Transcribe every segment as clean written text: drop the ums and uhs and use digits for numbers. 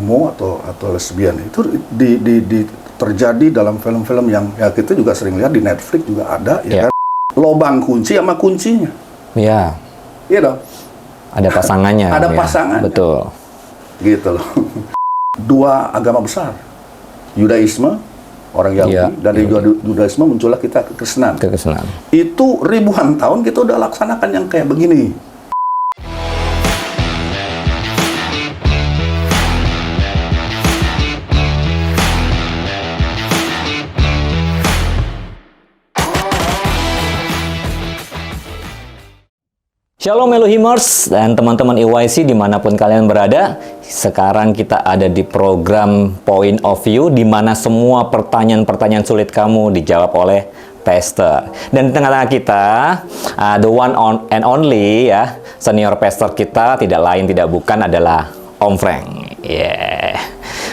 homo atau lesbian. Itu terjadi dalam film-film yang ya kita juga sering lihat di Netflix juga ada, ya kan? Lobang kunci sama kuncinya. Iya. Iya dong. Ada pasangannya. Ada pasangan. Betul. Gitu loh. Dua agama besar, Yudaisme, orang Yahudi, dari Yudaisme muncullah kita kekristenan. Itu ribuan tahun kita udah laksanakan yang kayak begini. Shalom Elohimers dan teman-teman EYC dimanapun kalian berada. Sekarang kita ada di program Point of View, di mana semua pertanyaan-pertanyaan sulit kamu dijawab oleh pastor. Dan di tengah-tengah kita, the one and only ya, senior pastor kita tidak lain tidak bukan adalah Om Frank.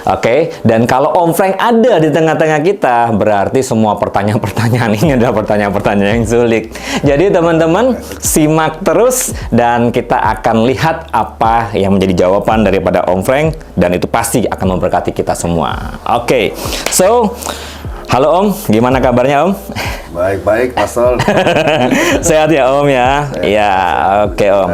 Oke, dan kalau Om Frank ada di tengah-tengah kita, berarti semua pertanyaan-pertanyaan ini adalah pertanyaan-pertanyaan yang sulit. Jadi teman-teman, simak terus dan kita akan lihat apa yang menjadi jawaban daripada Om Frank, dan itu pasti akan memberkati kita semua. Oke, so, halo Om, gimana kabarnya Om? Baik-baik, Pastor. Sehat ya Om ya? Iya, oke Om.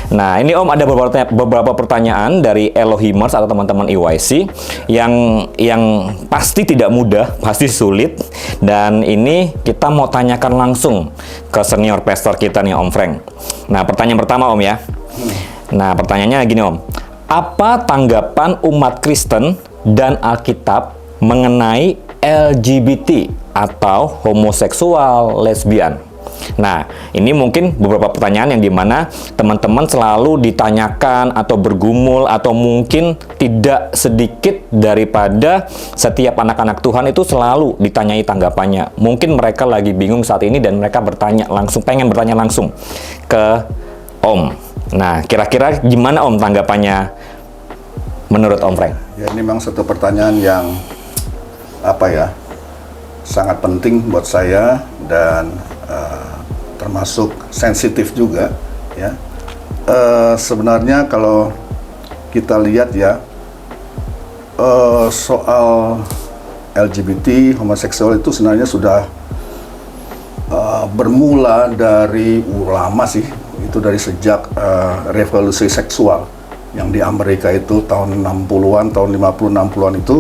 Nah, ini Om ada beberapa pertanyaan dari Elohimers atau teman-teman EYC yang pasti tidak mudah, pasti sulit, dan ini kita mau tanyakan langsung ke senior pastor kita nih Om Frank. Nah, pertanyaan pertama Om ya. Nah, pertanyaannya gini Om. Apa tanggapan umat Kristen dan Alkitab mengenai LGBT atau homoseksual, lesbian? Nah, ini mungkin beberapa pertanyaan yang dimana teman-teman selalu ditanyakan atau bergumul, atau mungkin tidak sedikit daripada setiap anak-anak Tuhan itu selalu ditanyai tanggapannya. Mungkin mereka lagi bingung saat ini dan mereka pengen bertanya langsung ke Om. Nah, kira-kira gimana Om tanggapannya menurut Om Frank? Ya, ini memang satu pertanyaan yang sangat penting buat saya dan termasuk sensitif juga ya. Sebenarnya kalau kita lihat ya, soal LGBT, homoseksual itu sebenarnya sudah bermula dari lama sih. Itu dari sejak revolusi seksual yang di Amerika itu tahun 60-an, tahun 50-60-an itu,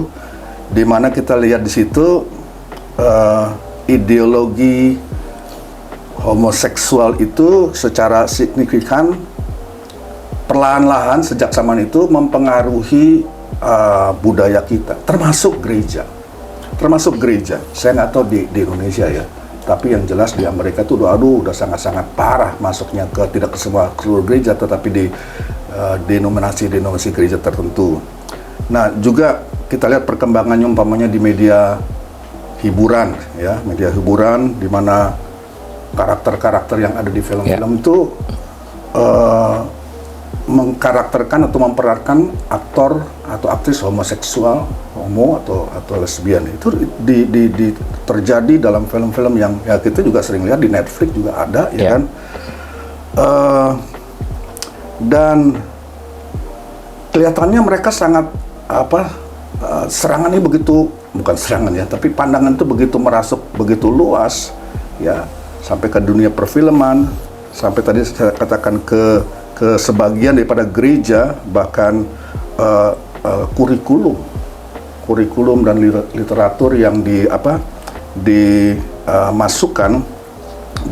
di mana kita lihat di situ ideologi homoseksual itu secara signifikan perlahan-lahan sejak zaman itu mempengaruhi budaya kita, termasuk gereja. Saya nggak tahu di Indonesia ya, tapi yang jelas di Amerika itu udah sangat-sangat parah masuknya tidak ke seluruh gereja, tetapi di denominasi gereja tertentu. Nah, juga kita lihat perkembangannya umpamanya di media hiburan ya, di mana karakter-karakter yang ada di film-film itu mengkarakterkan atau memperankan aktor atau aktris homoseksual, homo atau lesbian. Itu terjadi dalam film-film yang ya kita juga sering lihat di Netflix juga ada, ya kan? Dan kelihatannya mereka sangat serangannya bukan serangan ya, tapi pandangan itu begitu merasuk, begitu luas ya, sampai ke dunia perfilman, sampai tadi saya katakan ke sebagian daripada gereja, bahkan kurikulum dan literatur yang dimasukkan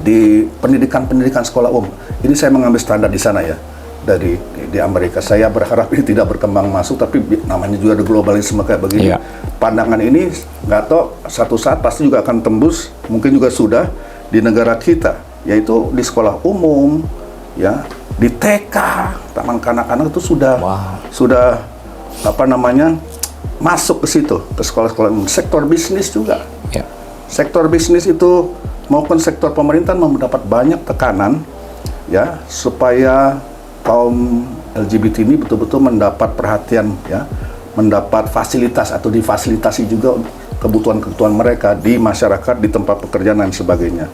di pendidikan sekolah umum. Ini saya mengambil standar di sana ya, di Amerika. Saya berharap ini tidak berkembang masuk, tapi namanya juga ada globalisme kayak begini. Pandangan ini nggak tahu satu saat pasti juga akan tembus, mungkin juga sudah di negara kita, yaitu di sekolah umum, ya, di TK, taman kanak-kanak itu sudah masuk ke situ, ke sekolah-sekolah umum. Sektor bisnis juga. Sektor bisnis itu maupun sektor pemerintahan mendapat banyak tekanan ya, supaya kaum LGBT ini betul-betul mendapat perhatian ya, mendapat fasilitas atau difasilitasi juga kebutuhan-kebutuhan mereka di masyarakat, di tempat pekerjaan dan sebagainya.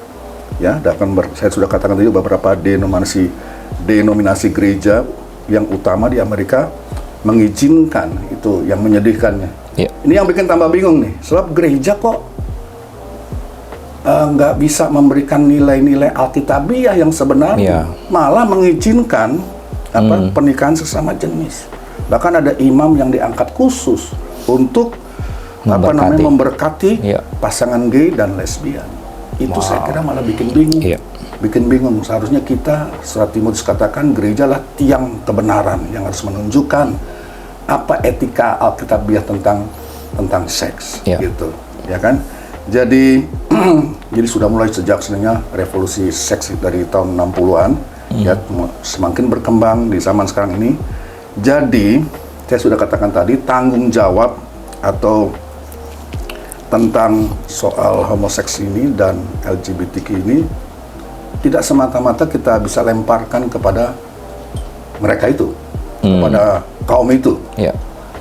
Ya, saya sudah katakan tadi beberapa denominasi gereja yang utama di Amerika mengizinkan, itu yang menyedihkannya. Ya. Ini yang bikin tambah bingung nih, sebab gereja kok nggak bisa memberikan nilai-nilai alkitabiah yang sebenarnya, malah mengizinkan pernikahan sesama jenis. Bahkan ada imam yang diangkat khusus untuk memberkati pasangan gay dan lesbian. Itu saya kira malah bikin bingung. Bikin bingung. Seharusnya kita, surat Timotius katakan, gerejalah tiang kebenaran yang harus menunjukkan apa etika alkitabiah tentang seks, gitu, ya kan? Jadi sudah mulai sejak sebenarnya revolusi seks dari tahun 60-an, ya, semakin berkembang di zaman sekarang ini. Jadi, saya sudah katakan tadi, tanggung jawab atau tentang soal homoseks ini dan LGBTQ ini tidak semata-mata kita bisa lemparkan kepada mereka itu, kepada kaum itu.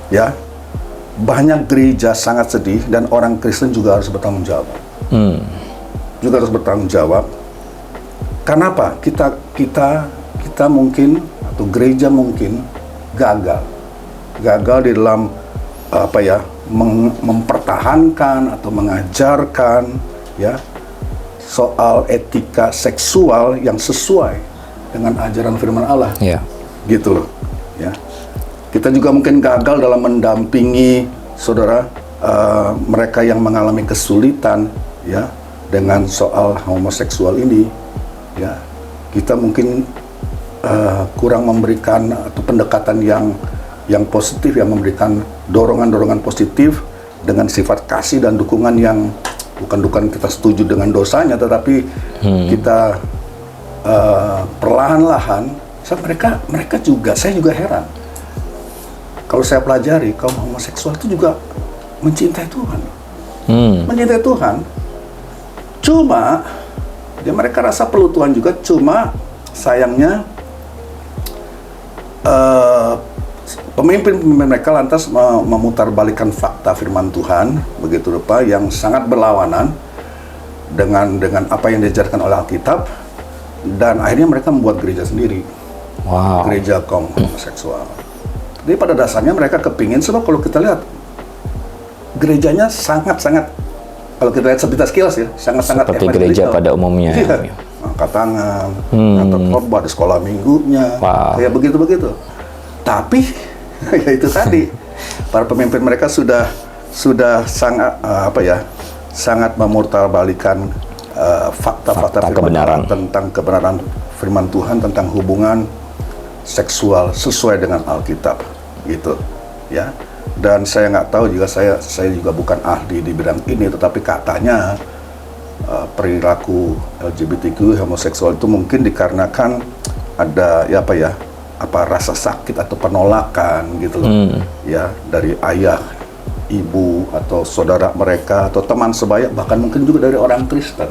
Ya. Banyak gereja sangat sedih dan orang Kristen juga harus bertanggung jawab. Juga harus bertanggung jawab. Kenapa? Kita mungkin atau gereja mungkin gagal di dalam mempertahankan atau mengajarkan, ya, soal etika seksual yang sesuai dengan ajaran firman Allah. Gitu loh, ya. Kita juga mungkin gagal dalam mendampingi saudara mereka yang mengalami kesulitan, ya, dengan soal homoseksual ini, ya. Kita mungkin kurang memberikan atau pendekatan yang positif, yang memberikan dorongan-dorongan positif dengan sifat kasih dan dukungan yang bukan kita setuju dengan dosanya, tetapi kita perlahan-lahan. Mereka juga, saya juga heran. Kalau saya pelajari, kaum homoseksual itu juga mencintai Tuhan. Mencintai Tuhan. Cuma, ya mereka rasa perlu Tuhan juga, cuma sayangnya pemimpin mereka lantas memutarbalikkan fakta firman Tuhan, begitu rupa, yang sangat berlawanan dengan apa yang diajarkan oleh Alkitab, dan akhirnya mereka membuat gereja sendiri. Gereja kaum homoseksual. Jadi pada dasarnya mereka kepingin, sebab kalau kita lihat gerejanya sangat-sangat, kalau kita lihat sekilas ya, sangat-sangat seperti gereja pada umumnya. Iya. Angkat tangan, atau khotbah di sekolah minggunya, kayak begitu-begitu. Tapi ya itu tadi, para pemimpin mereka sudah sangat sangat memurtabalikan fakta-fakta kebenaran tentang kebenaran firman Tuhan tentang hubungan seksual sesuai dengan Alkitab, gitu, ya. Dan saya nggak tahu juga, saya juga bukan ahli di bidang ini, tetapi katanya perilaku LGBTQ homoseksual itu mungkin dikarenakan ada rasa sakit atau penolakan, gitu loh, ya, dari ayah, ibu atau saudara mereka atau teman sebaya, bahkan mungkin juga dari orang Kristen.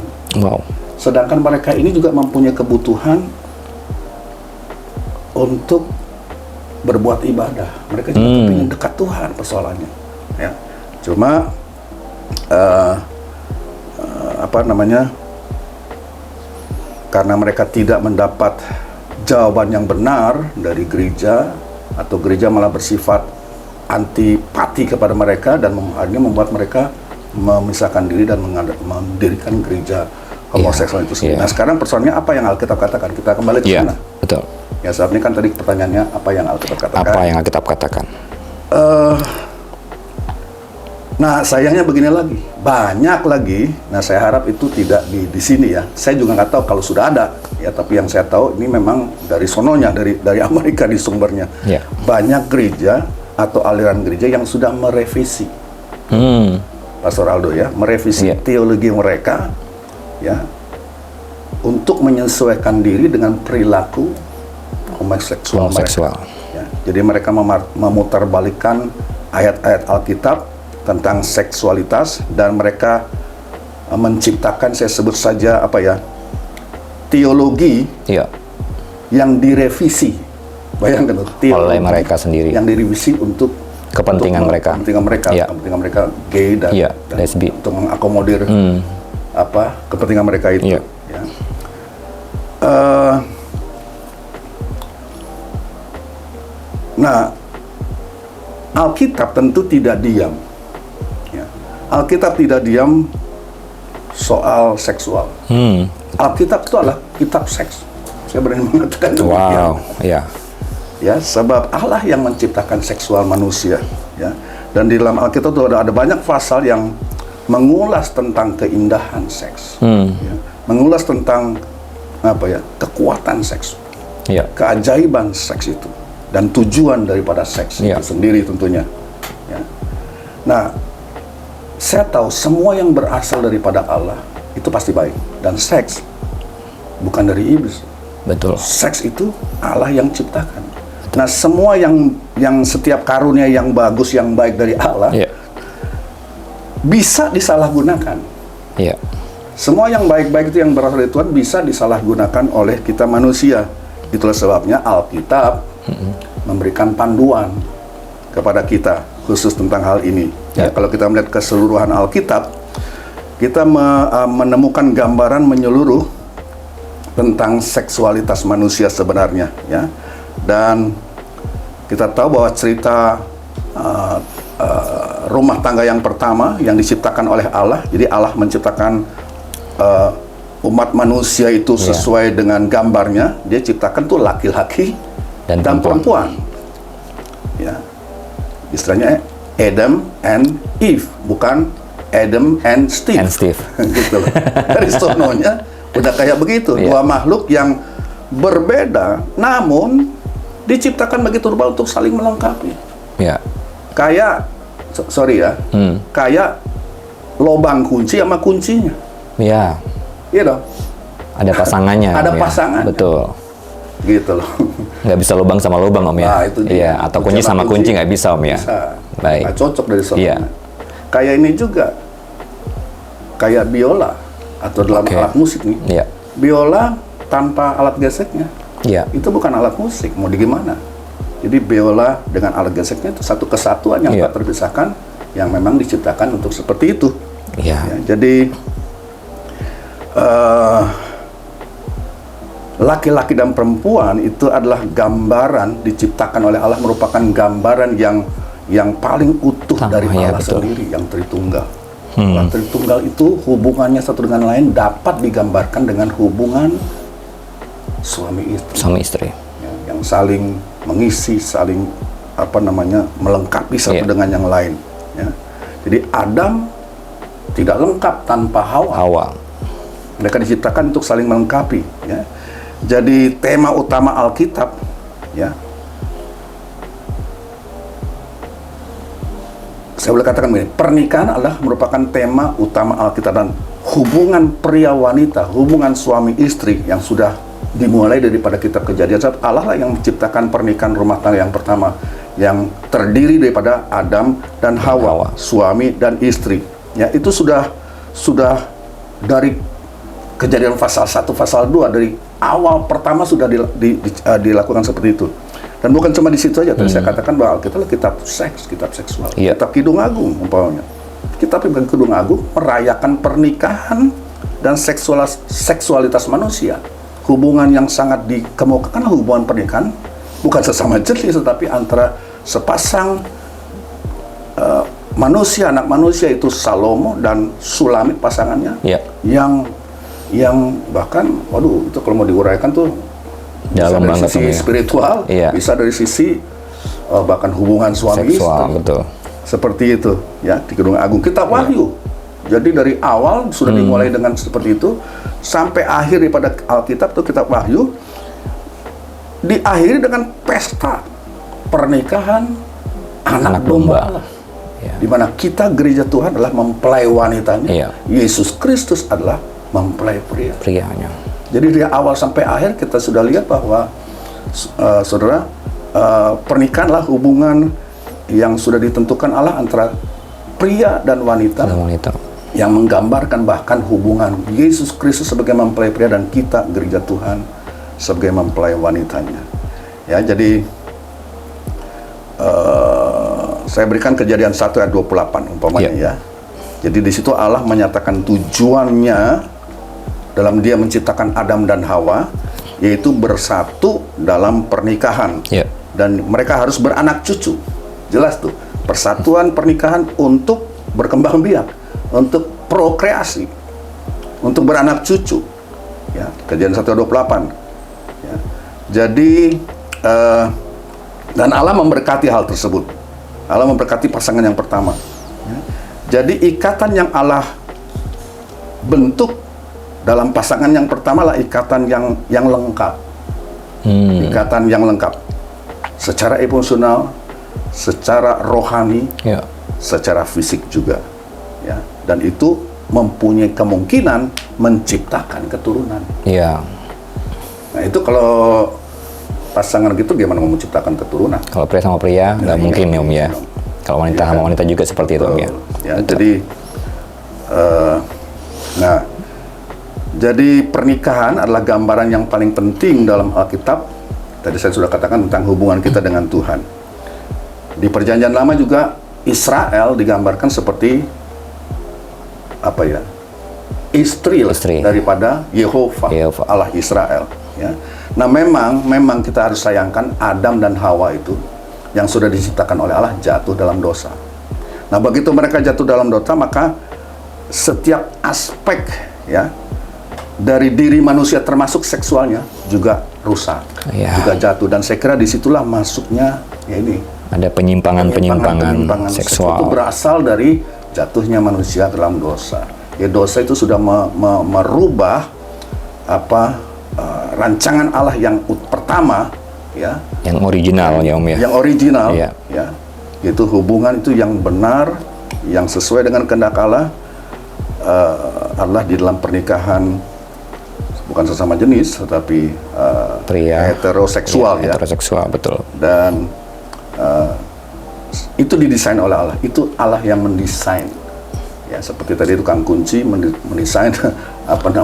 Sedangkan mereka ini juga mempunyai kebutuhan untuk berbuat ibadah. Mereka juga ingin dekat Tuhan, persoalannya, ya. Cuma karena mereka tidak mendapat jawaban yang benar dari gereja, atau gereja malah bersifat antipati kepada mereka dan akhirnya membuat mereka memisahkan diri dan mendirikan gereja homoseksual itu sendiri. Nah, sekarang persoalannya apa yang Alkitab katakan? Kita kembali ke sana. Betul. Ya, saat ini kan tadi pertanyaannya apa yang Alkitab katakan? Apa yang Alkitab katakan? Nah, sayangnya begini lagi, banyak lagi. Nah, saya harap itu tidak di sini ya. Saya juga nggak tahu kalau sudah ada, ya. Tapi yang saya tahu ini memang dari sononya, dari Amerika di sumbernya. Banyak gereja atau aliran gereja yang sudah merevisi, Pastor Aldo, ya, merevisi teologi mereka, ya, untuk menyesuaikan diri dengan perilaku homoseksual mereka. Ya, jadi mereka memutarbalikkan ayat-ayat Alkitab tentang seksualitas, dan mereka menciptakan, saya sebut saja teologi yang direvisi. Bayangkan, teologi oleh mereka sendiri yang direvisi untuk kepentingan mereka, kepentingan mereka gay dan lesbi, untuk mengakomodir kepentingan mereka itu. Ya. Nah, Alkitab tentu tidak diam. Ya. Alkitab tidak diam soal seksual. Alkitab itu adalah kitab seks. Saya berani mengatakan demikian. Wow, ya. Ya, sebab Allah yang menciptakan seksual manusia. Ya. Dan di dalam Alkitab itu ada banyak pasal yang mengulas tentang keindahan seks, ya. Mengulas tentang kekuatan seks, Ya. keajaiban seks itu, dan tujuan daripada seks Ya. itu sendiri tentunya. Ya. Nah, saya tahu semua yang berasal daripada Allah itu pasti baik, dan seks bukan dari iblis. Betul. Seks itu Allah yang ciptakan. Nah, semua yang setiap karunia yang bagus, yang baik dari Allah, Ya. bisa disalahgunakan. Ya. Semua yang baik-baik itu yang berasal dari Tuhan bisa disalahgunakan oleh kita manusia. Itulah sebabnya Alkitab memberikan panduan kepada kita khusus tentang hal ini. Ya, kalau kita melihat keseluruhan Alkitab, kita menemukan gambaran menyeluruh tentang seksualitas manusia sebenarnya, ya. Dan kita tahu bahwa cerita rumah tangga yang pertama yang diciptakan oleh Allah. Jadi Allah menciptakan umat manusia itu sesuai dengan gambarnya. Dia ciptakan tuh laki-laki dan perempuan. Ya. Istilahnya Adam and Eve, bukan Adam and Steve. Gitu loh. Dari sononya udah kayak begitu. Dua makhluk yang berbeda namun diciptakan begitu rupa untuk saling melengkapi. Ya. Kayak kayak lobang kunci sama kuncinya. Ya. Iya dong. Ada pasangannya. Ada ya. pasangan. Betul. Gitu loh. Nggak bisa lubang sama lubang, Om, ya. Nah, itu dia. Iya, atau kunci sama kunci nggak bisa, Om, ya. Bisa. Baik. Nggak cocok dari sononya. Iya. Kayak ini juga. Kayak biola atau dalam alat musik nih. Iya. Biola tanpa alat geseknya. Iya. Itu bukan alat musik, mau di gimana? Jadi biola dengan alat geseknya itu satu kesatuan yang tak terpisahkan, yang memang diciptakan untuk seperti itu. Iya. Ya, jadi laki-laki dan perempuan itu adalah gambaran diciptakan oleh Allah, merupakan gambaran yang paling utuh dari Allah sendiri, yang Tritunggal. Allah Tritunggal itu hubungannya satu dengan lain dapat digambarkan dengan hubungan suami istri. Ya, yang saling mengisi, saling melengkapi satu dengan yang lain. Ya. Jadi Adam tidak lengkap tanpa Hawa. Mereka diciptakan untuk saling melengkapi. Ya. Jadi tema utama Alkitab, ya, saya boleh katakan begini, pernikahan adalah merupakan tema utama Alkitab, dan hubungan pria wanita, hubungan suami istri yang sudah dimulai daripada kitab Kejadian. Allah lah yang menciptakan pernikahan rumah tangga yang pertama, yang terdiri daripada Adam dan Hawa, suami dan istri. Ya, itu sudah dari Kejadian pasal 1, pasal 2, dari awal pertama sudah dilakukan seperti itu. Dan bukan cuma di situ aja, tadi saya katakan bahwa Alkitab adalah kitab seks, kitab seksual. Kitab Kidung Agung umpamanya. Kitab Kidung Agung merayakan pernikahan dan seksualitas manusia. Hubungan yang sangat dikemukakan, hubungan pernikahan bukan sesama jenis, tetapi antara sepasang manusia, anak manusia, itu Salomo dan Sulamit pasangannya, yang bahkan, waduh, itu kalau mau diuraikan tuh dalam bisa dari sisi spiritual, bisa dari sisi bahkan hubungan suami istri. Betul. Seperti itu, ya, di Kidung Agung. Kitab Wahyu. Jadi dari awal sudah dimulai dengan seperti itu sampai akhir daripada Alkitab itu kitab Wahyu diakhiri dengan pesta pernikahan anak domba Allah. Di mana kita gereja Tuhan adalah mempelai wanitanya, Yesus Kristus adalah mempelai prianya. Jadi dari awal sampai akhir kita sudah lihat bahwa saudara, pernikahanlah hubungan yang sudah ditentukan Allah antara pria dan wanita. Yang menggambarkan bahkan hubungan Yesus Kristus sebagai mempelai pria dan kita gereja Tuhan sebagai mempelai wanitanya. Ya, jadi saya berikan Kejadian 1 ayat 28 umpamanya, ya. Jadi di situ Allah menyatakan tujuannya dalam Dia menciptakan Adam dan Hawa, yaitu bersatu dalam pernikahan. Dan mereka harus beranak cucu. Jelas tuh. Persatuan pernikahan untuk berkembang biak, untuk prokreasi, untuk beranak cucu. Ya, Kejadian 1:28. Ya. Jadi dan Allah memberkati hal tersebut. Allah memberkati pasangan yang pertama. Ya. Jadi ikatan yang Allah bentuk dalam pasangan yang pertama lah ikatan yang lengkap. Ikatan yang lengkap. Secara emosional, secara rohani, secara fisik juga. Ya. Dan itu mempunyai kemungkinan menciptakan keturunan. Iya. Nah, itu kalau pasangan gitu gimana mau menciptakan keturunan? Kalau pria sama pria nggak mungkin ya Om ya. Kalau wanita sama wanita juga seperti itu Om ya. Ya, jadi jadi pernikahan adalah gambaran yang paling penting dalam Alkitab. Tadi saya sudah katakan tentang hubungan kita dengan Tuhan. Di Perjanjian Lama juga Israel digambarkan seperti apa ya? Istri daripada Yehova, Allah Israel. Ya. Nah, memang kita harus sayangkan Adam dan Hawa itu yang sudah diciptakan oleh Allah jatuh dalam dosa. Nah, begitu mereka jatuh dalam dosa, maka setiap aspek ya dari diri manusia termasuk seksualnya juga rusak, juga jatuh. Dan saya kira disitulah masuknya ya ini. Ada penyimpangan seksual. Itu berasal dari jatuhnya manusia dalam dosa. Ya, dosa itu sudah merubah rancangan Allah yang pertama, ya. Yang original ya Om ya. Yang original, ya. Itu hubungan itu yang benar, yang sesuai dengan kehendak Allah. Allah di dalam pernikahan bukan sesama jenis, tetapi pria heteroseksual, ya. Heteroseksual, betul. Dan itu didesain oleh Allah. Itu Allah yang mendesain. Ya, seperti tadi tukang kunci mendesain ada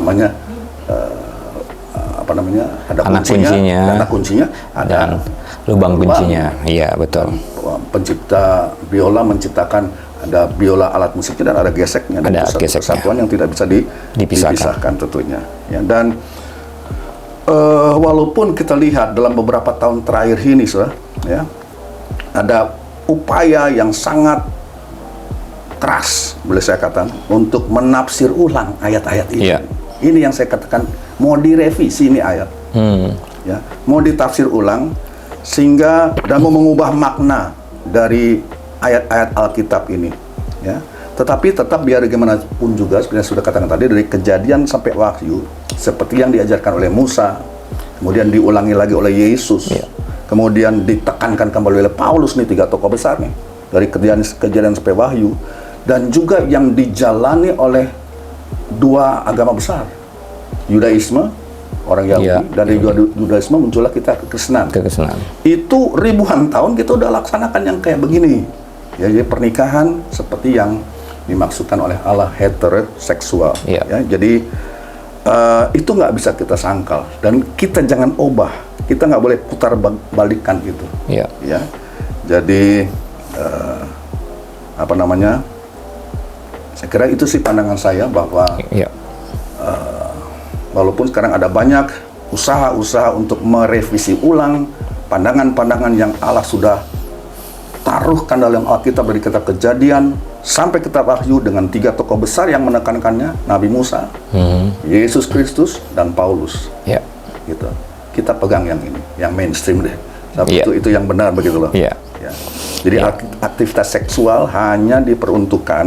kuncinya, ada lubang kuncinya. Iya, betul. Pencipta biola menciptakan ada biola alat musiknya dan ada geseknya, dan ada kesatuan yang tidak bisa dipisahkan tentunya. Ya, dan walaupun kita lihat dalam beberapa tahun terakhir ini, ya, ada upaya yang sangat keras, boleh saya katakan, untuk menafsir ulang ayat-ayat ini. Ini yang saya katakan mau direvisi ini ayat, ya, mau ditafsir ulang sehingga dan mau mengubah makna dari ayat-ayat Alkitab ini, ya. Tetapi tetap biar bagaimanapun juga, seperti yang sudah katakan tadi, dari Kejadian sampai Wahyu, seperti yang diajarkan oleh Musa, kemudian diulangi lagi oleh Yesus, kemudian ditekankan kembali oleh Paulus, nih 3 tokoh besar nih, dari Kejadian sampai Wahyu, dan juga yang dijalani oleh 2 agama besar, Yudaisme, orang Yahudi, dan dari Yudaisme muncullah kita kekristenan. Itu ribuan tahun kita udah laksanakan yang kayak begini. Ya, jadi pernikahan seperti yang dimaksudkan oleh Allah, heteroseksual. Ya, jadi itu nggak bisa kita sangkal, dan kita jangan ubah. Kita nggak boleh putar balikan itu. Ya, jadi saya kira itu sih pandangan saya, bahwa walaupun sekarang ada banyak usaha-usaha untuk merevisi ulang pandangan-pandangan yang Allah sudah taruhkan dalam Alkitab, dari kitab Kejadian sampai kitab Wahyu, dengan 3 tokoh besar yang menekankannya, Nabi Musa, Yesus Kristus, dan Paulus. Gitu. Kita pegang yang ini, yang mainstream deh. Tapi itu yang benar, begitu loh. Ya. Jadi aktivitas seksual hanya diperuntukkan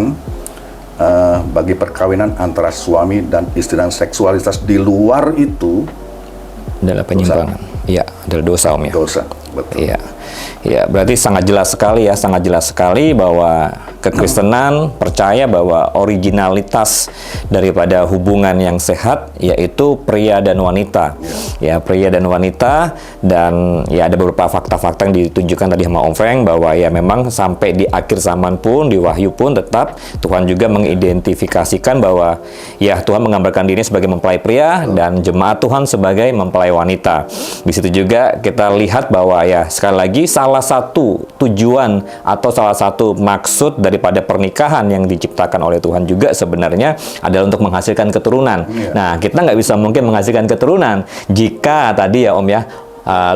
bagi perkawinan antara suami dan istri, dan seksualitas di luar itu adalah penyimpangan. Iya, adalah dosa Om ya. Dosa, betul. Iya. Ya, berarti sangat jelas sekali bahwa kekristenan percaya bahwa originalitas daripada hubungan yang sehat yaitu pria dan wanita. Ya, pria dan wanita, dan ya ada beberapa fakta-fakta yang ditunjukkan tadi sama Om Frank, bahwa ya memang sampai di akhir zaman pun, di Wahyu pun, tetap Tuhan juga mengidentifikasikan bahwa ya Tuhan menggambarkan diri sebagai mempelai pria dan jemaat Tuhan sebagai mempelai wanita. Di situ juga kita lihat bahwa ya sekali lagi salah satu tujuan atau salah satu maksud daripada pernikahan yang diciptakan oleh Tuhan juga sebenarnya adalah untuk menghasilkan keturunan. Nah, kita nggak bisa mungkin menghasilkan keturunan jika tadi ya Om ya,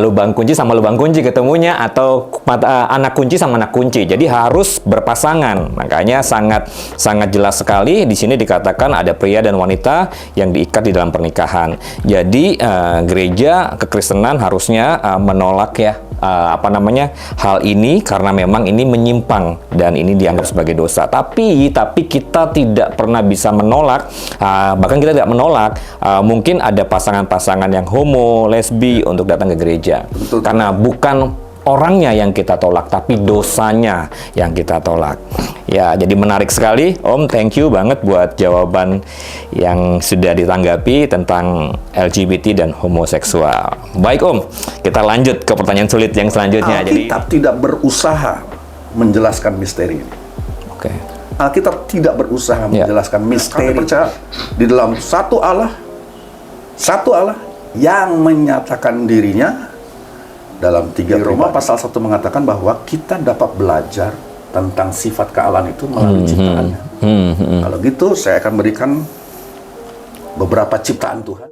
lubang kunci sama lubang kunci ketemunya, atau anak kunci sama anak kunci. Jadi harus berpasangan. Makanya sangat jelas sekali di sini dikatakan ada pria dan wanita yang diikat di dalam pernikahan. Jadi gereja kekristenan harusnya menolak ya hal ini, karena memang ini menyimpang dan ini dianggap sebagai dosa. Tapi kita tidak pernah bisa menolak, bahkan kita tidak menolak mungkin ada pasangan-pasangan yang homo, lesbi untuk datang ke gereja. Betul. Karena bukan orangnya yang kita tolak, tapi dosanya yang kita tolak. Ya, jadi menarik sekali, Om. Thank you banget buat jawaban yang sudah ditanggapi tentang LGBT dan homoseksual. Baik, Om. Kita lanjut ke pertanyaan sulit yang selanjutnya. Alkitab tidak berusaha menjelaskan misteri ini. Oke. Alkitab tidak berusaha menjelaskan misteri. Kami percaya di dalam satu Allah yang menyatakan dirinya dalam 3 Roma pasal 1 mengatakan bahwa kita dapat belajar tentang sifat kealahan itu melalui ciptaannya. Kalau gitu saya akan berikan beberapa ciptaan Tuhan.